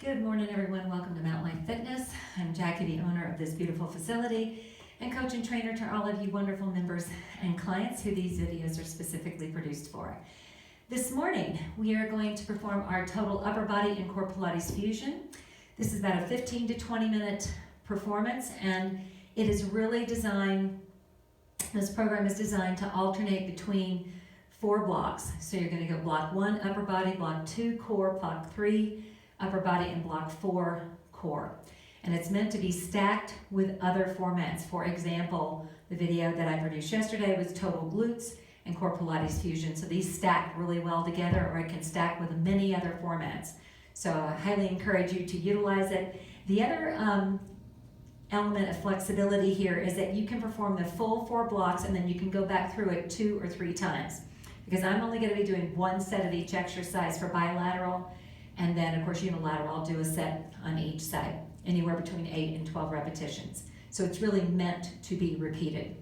Good morning, everyone. Welcome to Mountain Life Fitness. I'm Jackie, the owner of this beautiful facility, and coach and trainer to all of you wonderful members and clients who these videos are specifically produced for. This morning, we are going to perform our total upper body and core Pilates fusion. This is about a 15 to 20 minute performance, and it is really designed, this program is designed to alternate between 4 blocks. So you're going to go block 1, upper body, block 2, core, block 3, upper body, and block 4, core. And it's meant to be stacked with other formats. For example, the video that I produced yesterday was total glutes and core Pilates fusion. So these stack really well together, or it can stack with many other formats. So I highly encourage you to utilize it. The other element of flexibility here is that you can perform the full 4 blocks and then you can go back through it 2 or 3 times. Because I'm only going to be doing 1 set of each exercise for bilateral, and then of course unilateral, I'll do a set on each side, anywhere between 8 and 12 repetitions. So it's really meant to be repeated,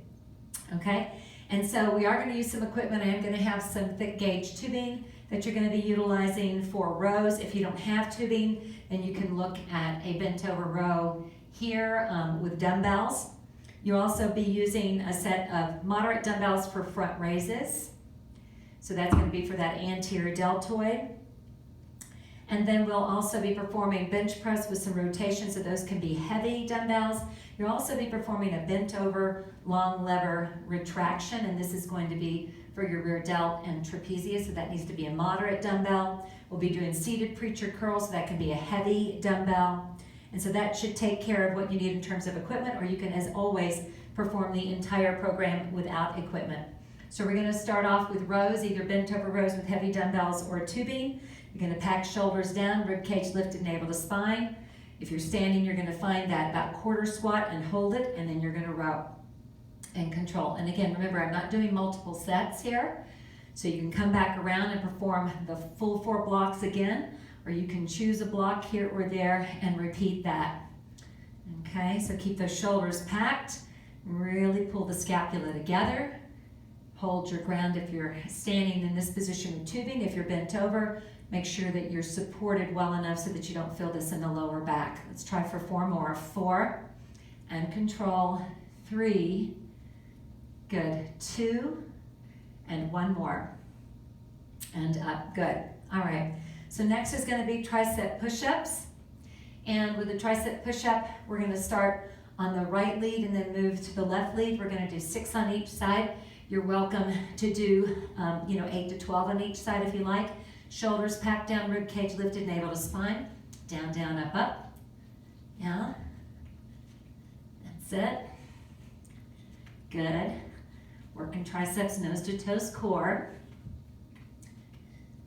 okay? And so we are going to use some equipment. I am going to have some thick gauge tubing that you're going to be utilizing for rows. If you don't have tubing, then you can look at a bent over row here with dumbbells. You'll also be using a set of moderate dumbbells for front raises. So that's going to be for that anterior deltoid. And then we'll also be performing bench press with some rotation, so those can be heavy dumbbells. You'll also be performing a bent over long lever retraction, and this is going to be for your rear delt and trapezius, so that needs to be a moderate dumbbell. We'll be doing seated preacher curls, so that can be a heavy dumbbell. And so that should take care of what you need in terms of equipment, or you can, as always, perform the entire program without equipment. So we're going to start off with rows, either bent over rows with heavy dumbbells or tubing. You're going to pack shoulders down, rib cage lifted, navel to spine. If you're standing, you're going to find that about quarter squat and hold it, and then you're going to row and control. And again, remember, I'm not doing multiple sets here, so you can come back around and perform the full 4 blocks again, or you can choose a block here or there and repeat that. Okay, so keep those shoulders packed, really pull the scapula together. Hold your ground if you're standing in this position with tubing. If you're bent over, make sure that you're supported well enough so that you don't feel this in the lower back. Let's try for 4 more. 4, and control. 3, good. 2, and 1 more. And up, good. All right, so next is going to be tricep push-ups. And with the tricep push-up, we're going to start on the right lead and then move to the left lead. We're going to do 6 on each side. You're welcome to do 8 to 12 on each side if you like. Shoulders packed down, rib cage lifted, navel to spine. Down, down, up, up. Yeah. That's it. Good. Working triceps, nose to toes, core.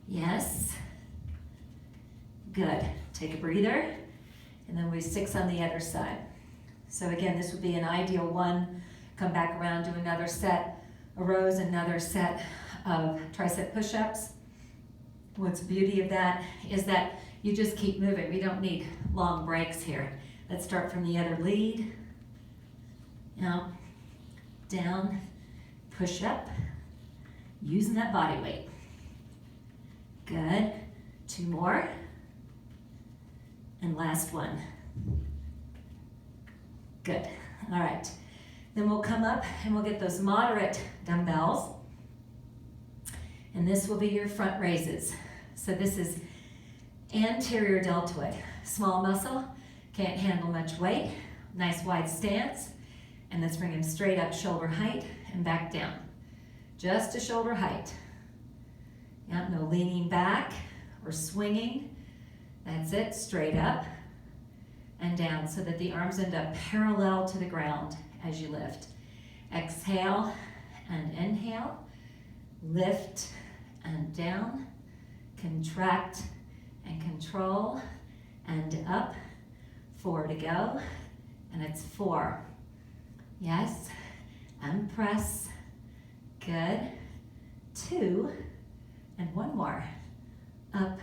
Yes. Good. Take a breather. And then we 6 on the other side. So again, this would be an ideal one. Come back around, do another set of rows, another set of tricep push-ups. What's the beauty of that is that you just keep moving. We don't need long breaks here. Let's start from the other lead. Now, down, push up, using that body weight. Good. 2 more. And last one. Good. All right. Then we'll come up and we'll get those moderate dumbbells. And this will be your front raises. So this is anterior deltoid. Small muscle, can't handle much weight. Nice wide stance. And let's bring him straight up, shoulder height, and back down. Just to shoulder height. Yeah, no leaning back or swinging. That's it, straight up and down so that the arms end up parallel to the ground as you lift. Exhale and inhale. Lift and down. Contract and control and up. 4 to go. And it's 4. Yes. And press. Good. 2. And 1 more. Up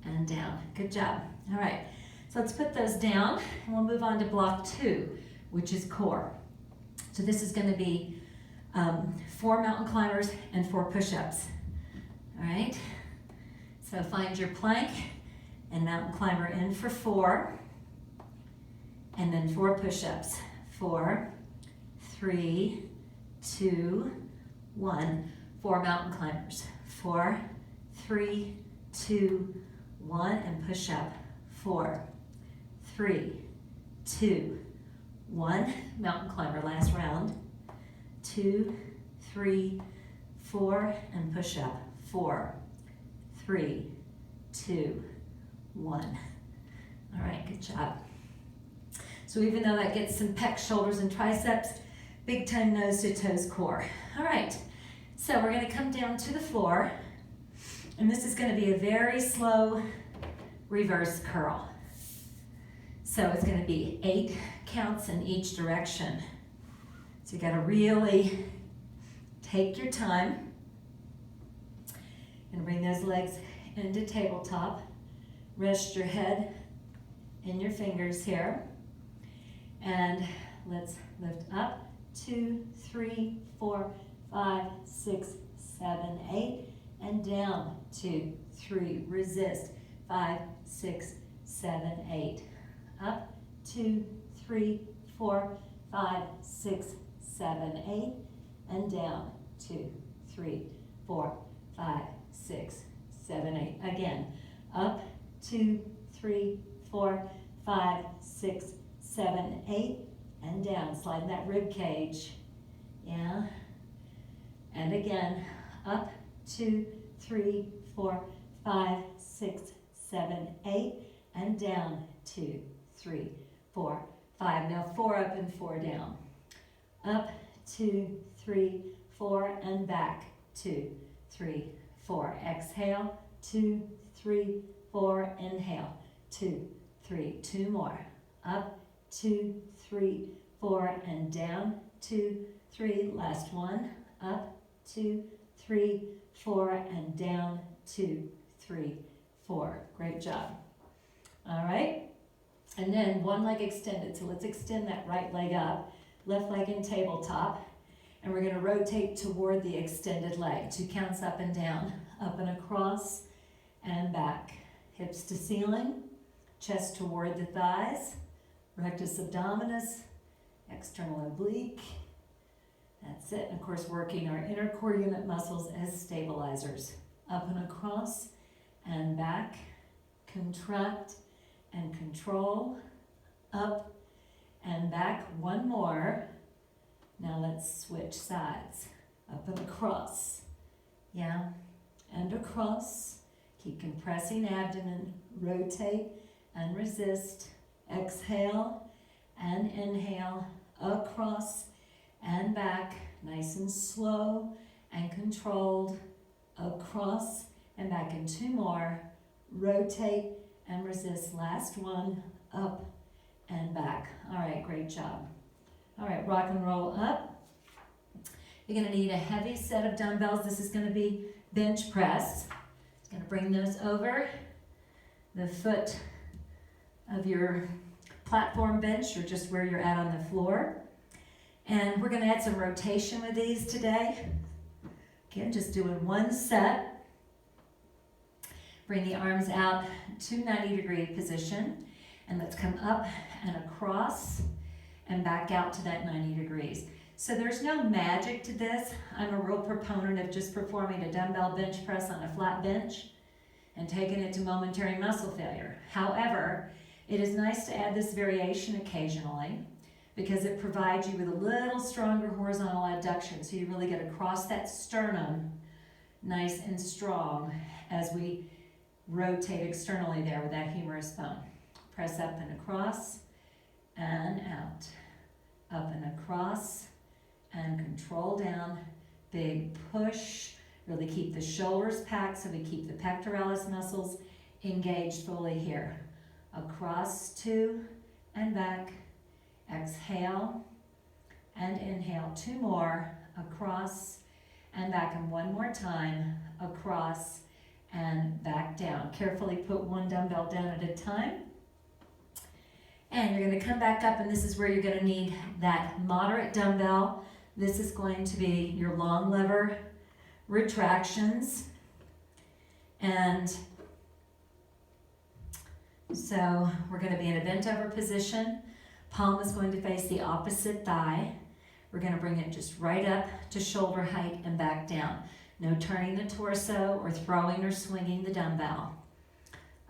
and down. Good job. All right. So let's put those down and we'll move on to block 2, which is core. So this is going to be 4 mountain climbers and 4 push-ups. All right. So find your plank and mountain climber in for 4, and then 4 push-ups. 4, 3, 2, 1. 4 mountain climbers. 4, 3, 2, 1, and push up. 4, 3, 2, 1. Mountain climber, last round. 2, 3, 4, and push up. 4, 3, 2, 1. All right, good job. So even though that gets some pecs, shoulders, and triceps, big time nose to toes core. All right, so we're gonna come down to the floor, and this is gonna be a very slow reverse curl. So it's gonna be 8 counts in each direction. So you gotta really take your time and bring those legs into tabletop. Rest your head in your fingers here. And let's lift up. 2, 3, 4, 5, 6, 7, 8. And down. 2, 3, resist. 5, 6, 7, 8. Up. 2, 3, 4, 5, 6, 7, 8. And down. 2, 3, 4, 5, 6, 7, 8. Again. Up. 2, 3, 4, 5, 6, 7, 8, and down. Slide that rib cage. Yeah. And again. Up. 2, 3, 4, 5, 6, 7, 8, and down. 2, 3, 4, 5. Now 4 up and 4 down. Up. 2, 3, 4, and back. 2, 3, 4. Exhale. 2, 3, 4. Inhale. 2, 3. 2 more. Up. 2, 3, 4, and down. 2, 3. Last one. Up. 2, 3, 4, and down. 2, 3, 4. Great job. All right. And then one leg extended. So let's extend that right leg up. Left leg in tabletop. And we're going to rotate toward the extended leg. 2 counts up and down. Up and across and back. Hips to ceiling. Chest toward the thighs. Rectus abdominis. External oblique. That's it. And of course, working our inner core unit muscles as stabilizers. Up and across and back. Contract and control. Up and back. One more. Now let's switch sides. Up and across. Yeah. And across. Keep compressing abdomen. Rotate and resist. Exhale and inhale. Across and back. Nice and slow and controlled. Across and back. And 2 more. Rotate and resist. Last one. Up and back. All right, great job. All right, rock and roll up. You're gonna need a heavy set of dumbbells. This is gonna be bench press. Gonna bring those over the foot of your platform bench or just where you're at on the floor. And we're gonna add some rotation with these today. Again, just doing 1 set. Bring the arms out to 90-degree position. And let's come up and across and back out to that 90 degrees. So there's no magic to this. I'm a real proponent of just performing a dumbbell bench press on a flat bench and taking it to momentary muscle failure. However, it is nice to add this variation occasionally because it provides you with a little stronger horizontal adduction, so you really get across that sternum nice and strong as we rotate externally there with that humerus bone. Press up and across and out. Up and across and control down. Big push. Really keep the shoulders packed so we keep the pectoralis muscles engaged fully here. Across 2 and back. Exhale and inhale. 2 more. Across and back. And 1 more time. Across and back down. Carefully put 1 dumbbell down at a time. And you're going to come back up, and this is where you're going to need that moderate dumbbell. This is going to be your long lever retractions. And So we're going to be in a bent over position. Palm is going to face the opposite thigh. We're going to bring it just right up to shoulder height and back down. No turning the torso or throwing or swinging the dumbbell.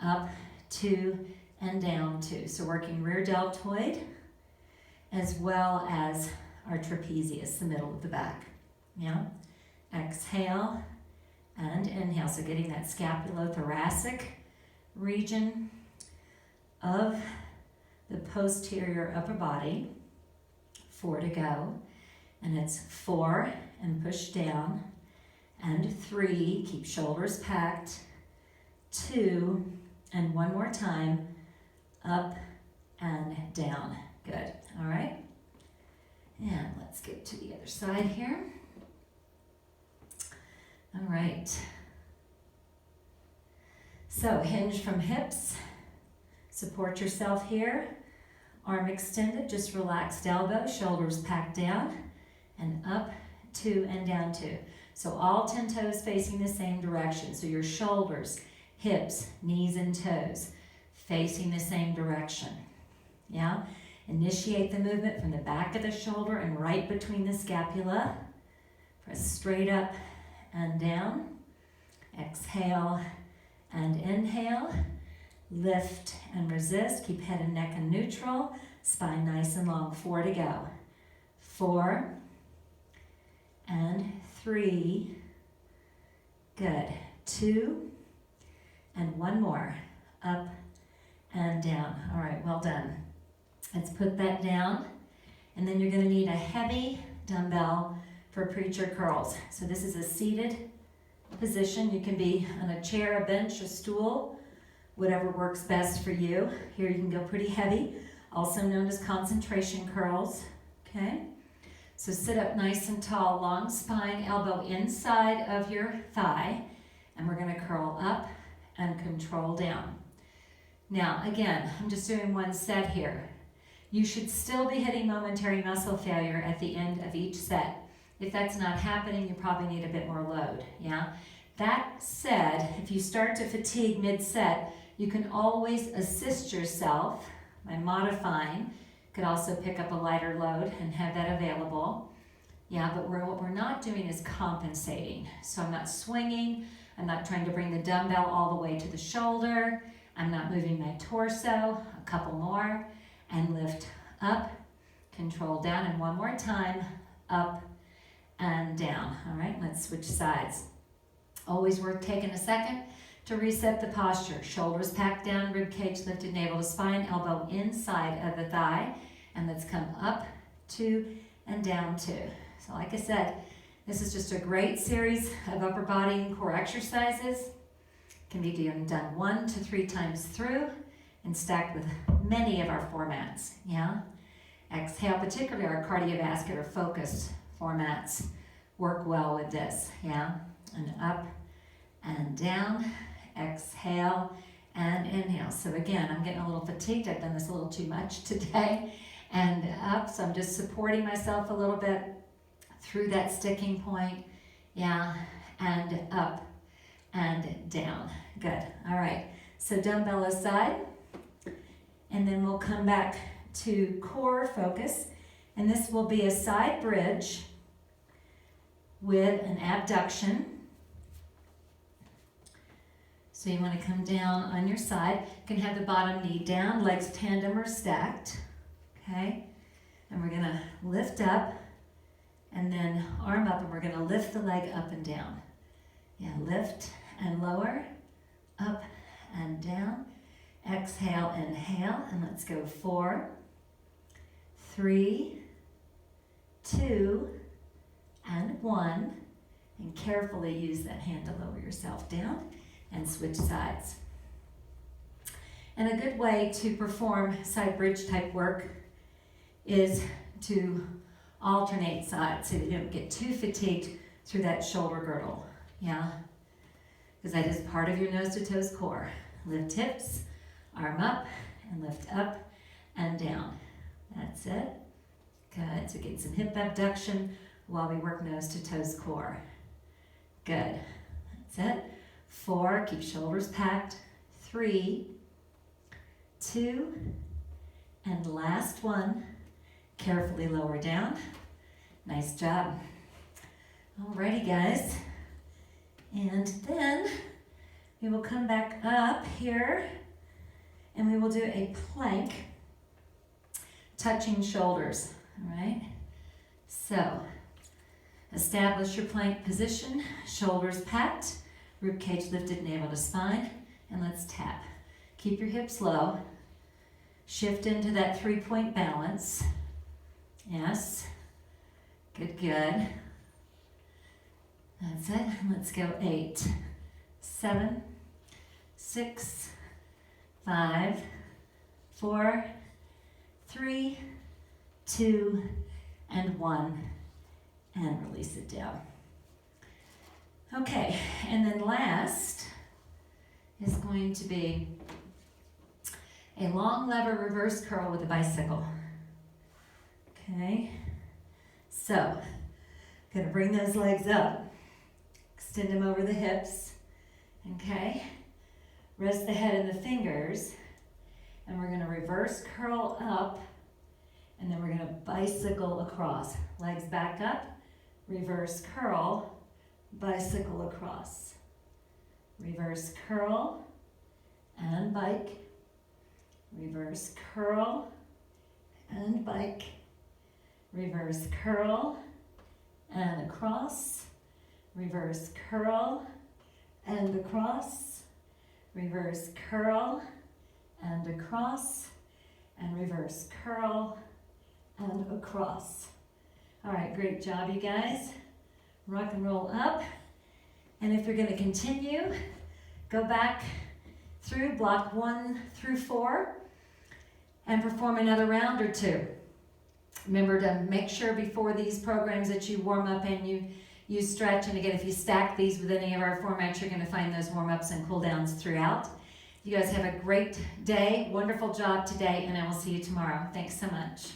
Up, 2, and down 2. So working rear deltoid as well as our trapezius, the middle of the back. Yeah. Exhale and inhale. So getting that scapulothoracic region of the posterior upper body. 4 to go. And it's 4 and push down. And 3, keep shoulders packed. 2, and one more time, up and down. Good. All right. And let's get to the other side here. All right. So hinge from hips. Support yourself here. Arm extended, just relaxed elbow, shoulders packed down, and up, 2, and down 2. So all 10 toes facing the same direction. So your shoulders, hips, knees, and toes facing the same direction. Yeah? Initiate the movement from the back of the shoulder and right between the scapula. Press straight up and down. Exhale and inhale. Lift and resist. Keep head and neck in neutral. Spine nice and long. 4 to go. 4 and 3. Good. 2 and one more. Up and down. All right, well done. Let's put that down. And then you're going to need a heavy dumbbell for preacher curls. So this is a seated position. You can be on a chair, a bench, a stool, whatever works best for you. Here you can go pretty heavy, also known as concentration curls. Okay? So sit up nice and tall, long spine, elbow inside of your thigh, and we're going to curl up and control down. Now, again, I'm just doing one set here. You should still be hitting momentary muscle failure at the end of each set. If that's not happening, you probably need a bit more load, yeah? That said, if you start to fatigue mid-set, you can always assist yourself by modifying. You could also pick up a lighter load and have that available. Yeah, but what we're not doing is compensating. So I'm not swinging. I'm not trying to bring the dumbbell all the way to the shoulder. I'm not moving my torso. A couple more. And lift up, control down, and one more time, up and down. All right, let's switch sides. Always worth taking a second to reset the posture. Shoulders packed down, rib cage lifted, navel to spine, elbow inside of the thigh. And let's come up, 2, and down 2. So like I said, this is just a great series of upper body and core exercises. Can be done 1 to 3 times through and stacked with many of our formats, yeah? Exhale, particularly our cardiovascular focused formats work well with this, yeah? And up and down, exhale and inhale. So again, I'm getting a little fatigued. I've done this a little too much today. And up, so I'm just supporting myself a little bit through that sticking point, yeah? And up and down. Good, all right. So dumbbell aside. And then we'll come back to core focus. And this will be a side bridge with an abduction. So you want to come down on your side. You can have the bottom knee down, legs tandem or stacked. Okay? And we're going to lift up and then arm up, and we're going to lift the leg up and down. Yeah, lift and lower, up and down. Exhale, inhale, and let's go 4, 3, 2, and 1. And carefully use that hand to lower yourself down and switch sides. And a good way to perform side bridge type work is to alternate sides so that you don't get too fatigued through that shoulder girdle, yeah? Because that is part of your nose to toes core. Lift hips, arm up, and lift up and down. That's it. Good. So get some hip abduction while we work nose to toes core. Good. That's it. 4, keep shoulders packed. 3, 2, and last one. Carefully lower down. Nice job. Alrighty, guys. And then we will come back up here and we will do a plank touching shoulders, all right? So, establish your plank position, shoulders packed, rib cage lifted, navel to spine, and let's tap. Keep your hips low. Shift into that 3-point balance. Yes. Good, good. That's it. Let's go 8, 7, 6, 5, 4, 3, 2, and 1. And release it down. Okay, and then last is going to be a long lever reverse curl with a bicycle. Okay, so gonna bring those legs up, extend them over the hips, okay? Rest the head in the fingers, and we're gonna reverse curl up, and then we're gonna bicycle across. Legs back up, reverse curl, bicycle across. Reverse curl, and bike. Reverse curl, and bike. Reverse curl, and across. Reverse curl, and across. Reverse curl, and across. And reverse curl, and across. All right, great job, you guys. Rock and roll up. And if you're going to continue, go back through block 1 through 4 and perform another round or 2. Remember to make sure before these programs that you warm up and you stretch. And again, if you stack these with any of our formats, you're going to find those warm-ups and cool-downs throughout. You guys have a great day. Wonderful job today, and I will see you tomorrow. Thanks so much.